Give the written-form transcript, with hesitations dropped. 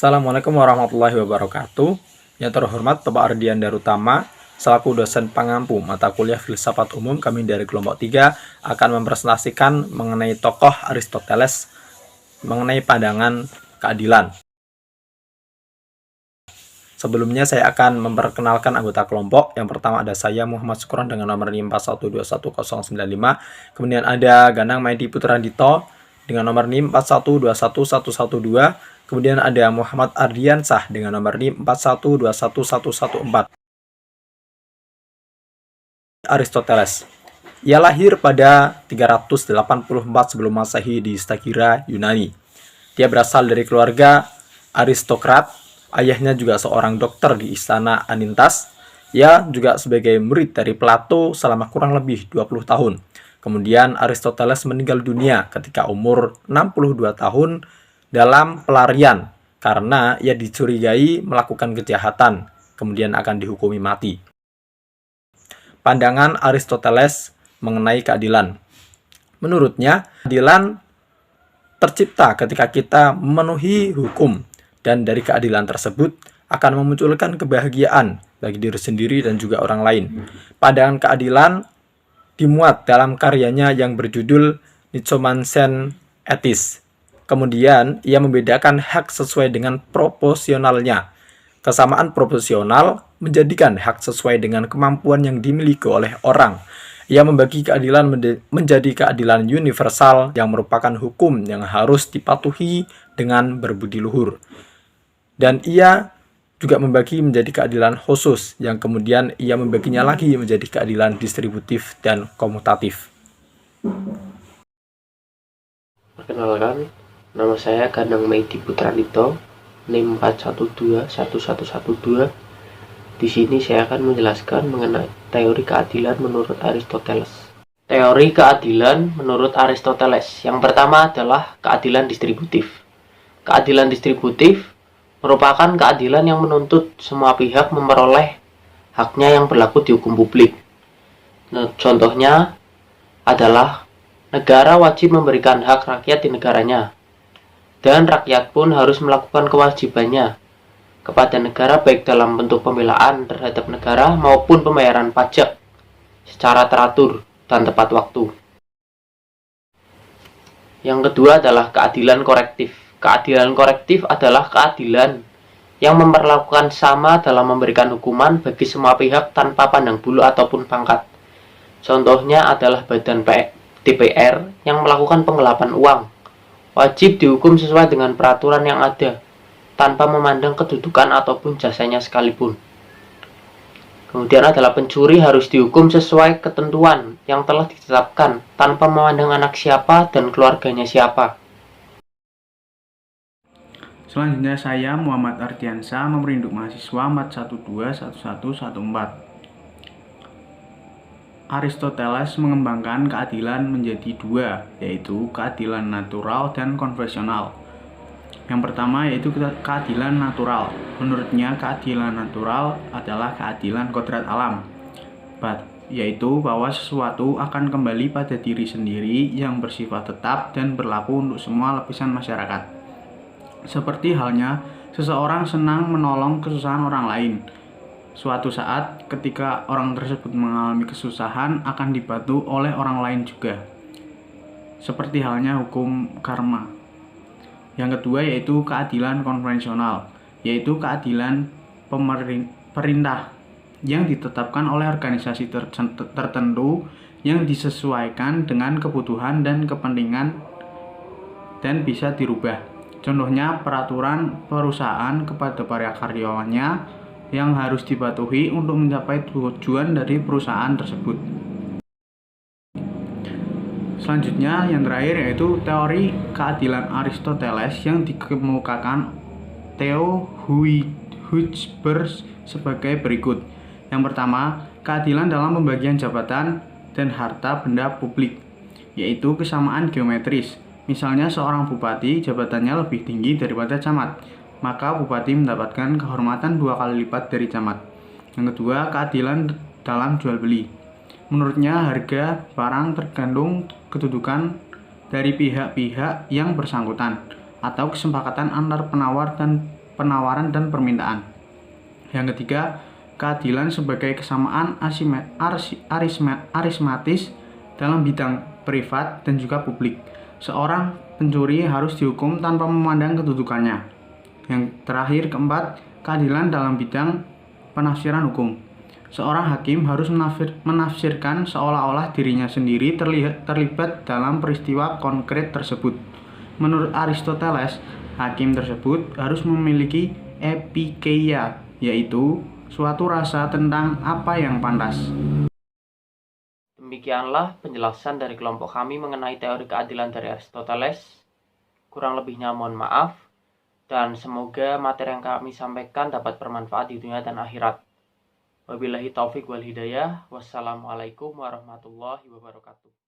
Assalamualaikum warahmatullahi wabarakatuh. Yang terhormat Bapak Ardian Darutama, selaku dosen pangampu mata kuliah Filsafat Umum, kami dari kelompok 3 akan mempresentasikan mengenai tokoh Aristoteles mengenai pandangan keadilan. Sebelumnya saya akan memperkenalkan anggota kelompok. Yang pertama ada saya Muhammad Syukron dengan nomor 4121095. Kemudian ada Ganang Maidi Putrandito dengan nomor NIM 4121112. Kemudian ada Muhammad Ardiansah dengan nomor NIM 4121114. Aristoteles. Ia lahir pada 384 sebelum Masehi di Stagira, Yunani. Dia berasal dari keluarga aristokrat. Ayahnya juga seorang dokter di istana Anintas. Ia juga sebagai murid dari Plato selama kurang lebih 20 tahun. Kemudian Aristoteles meninggal dunia ketika umur 62 tahun dalam pelarian karena ia dicurigai melakukan kejahatan, kemudian akan dihukumi mati. Pandangan Aristoteles mengenai keadilan. Menurutnya, keadilan tercipta ketika kita memenuhi hukum, dan dari keadilan tersebut akan memunculkan kebahagiaan bagi diri sendiri dan juga orang lain. Pandangan keadilan dimuat dalam karyanya yang berjudul Nicomancen Ethics. Kemudian, ia membedakan hak sesuai dengan proporsionalnya. Kesamaan proporsional menjadikan hak sesuai dengan kemampuan yang dimiliki oleh orang. Ia membagi keadilan menjadi keadilan universal yang merupakan hukum yang harus dipatuhi dengan berbudi luhur. Dan ia juga membagi menjadi keadilan khusus yang kemudian ia membaginya lagi menjadi keadilan distributif dan komutatif. Perkenalkan, nama saya Ganang Maidi Putrandito, NIM 4121112. Di sini saya akan menjelaskan mengenai teori keadilan menurut Aristoteles. Teori keadilan menurut Aristoteles. Yang pertama adalah keadilan distributif. Keadilan distributif merupakan keadilan yang menuntut semua pihak memperoleh haknya yang berlaku di hukum publik. Nah, contohnya adalah negara wajib memberikan hak rakyat di negaranya, dan rakyat pun harus melakukan kewajibannya kepada negara baik dalam bentuk pembelaan terhadap negara maupun pembayaran pajak secara teratur dan tepat waktu. Yang kedua adalah keadilan korektif. Keadilan korektif adalah keadilan yang memperlakukan sama dalam memberikan hukuman bagi semua pihak tanpa pandang bulu ataupun pangkat. Contohnya adalah badan DPR yang melakukan penggelapan uang. Wajib dihukum sesuai dengan peraturan yang ada, tanpa memandang kedudukan ataupun jasanya sekalipun. Kemudian adalah pencuri harus dihukum sesuai ketentuan yang telah ditetapkan, tanpa memandang anak siapa dan keluarganya siapa. Selanjutnya saya Muhammad Ardiansah, nomor induk mahasiswa 4121114. Aristoteles mengembangkan keadilan menjadi dua, yaitu keadilan natural dan konvensional. Yang pertama yaitu keadilan natural. Menurutnya keadilan natural adalah keadilan kodrat alam, yaitu bahwa sesuatu akan kembali pada diri sendiri yang bersifat tetap dan berlaku untuk semua lapisan masyarakat. Seperti halnya seseorang senang menolong kesusahan orang lain. Suatu saat ketika orang tersebut mengalami kesusahan akan dibantu oleh orang lain juga. Seperti halnya hukum karma. Yang kedua yaitu keadilan konvensional, yaitu keadilan perintah yang ditetapkan oleh organisasi tertentu yang disesuaikan dengan kebutuhan dan kepentingan dan bisa dirubah. Contohnya peraturan perusahaan kepada para karyawannya yang harus dipatuhi untuk mencapai tujuan dari perusahaan tersebut. Selanjutnya yang terakhir yaitu teori keadilan Aristoteles yang dikemukakan Theo Huysbers sebagai berikut. Yang pertama, keadilan dalam pembagian jabatan dan harta benda publik, yaitu kesamaan geometris. Misalnya seorang bupati jabatannya lebih tinggi daripada camat, maka bupati mendapatkan kehormatan 2 kali lipat dari camat. Yang kedua, keadilan dalam jual beli. Menurutnya harga barang tergantung kedudukan dari pihak-pihak yang bersangkutan atau kesepakatan antar penawar dan penawaran dan permintaan. Yang ketiga, keadilan sebagai kesamaan arismatis dalam bidang privat dan juga publik. Seorang pencuri harus dihukum tanpa memandang kedudukannya. Yang terakhir, keempat, keadilan dalam bidang penafsiran hukum. Seorang hakim harus menafsirkan seolah-olah dirinya sendiri terlibat dalam peristiwa konkret tersebut. Menurut Aristoteles, hakim tersebut harus memiliki epikeia, yaitu suatu rasa tentang apa yang pantas. Demikianlah penjelasan dari kelompok kami mengenai teori keadilan dari Aristoteles. Kurang lebihnya mohon maaf, dan semoga materi yang kami sampaikan dapat bermanfaat di dunia dan akhirat. Wabillahi taufik wal hidayah. Wassalamualaikum warahmatullahi wabarakatuh.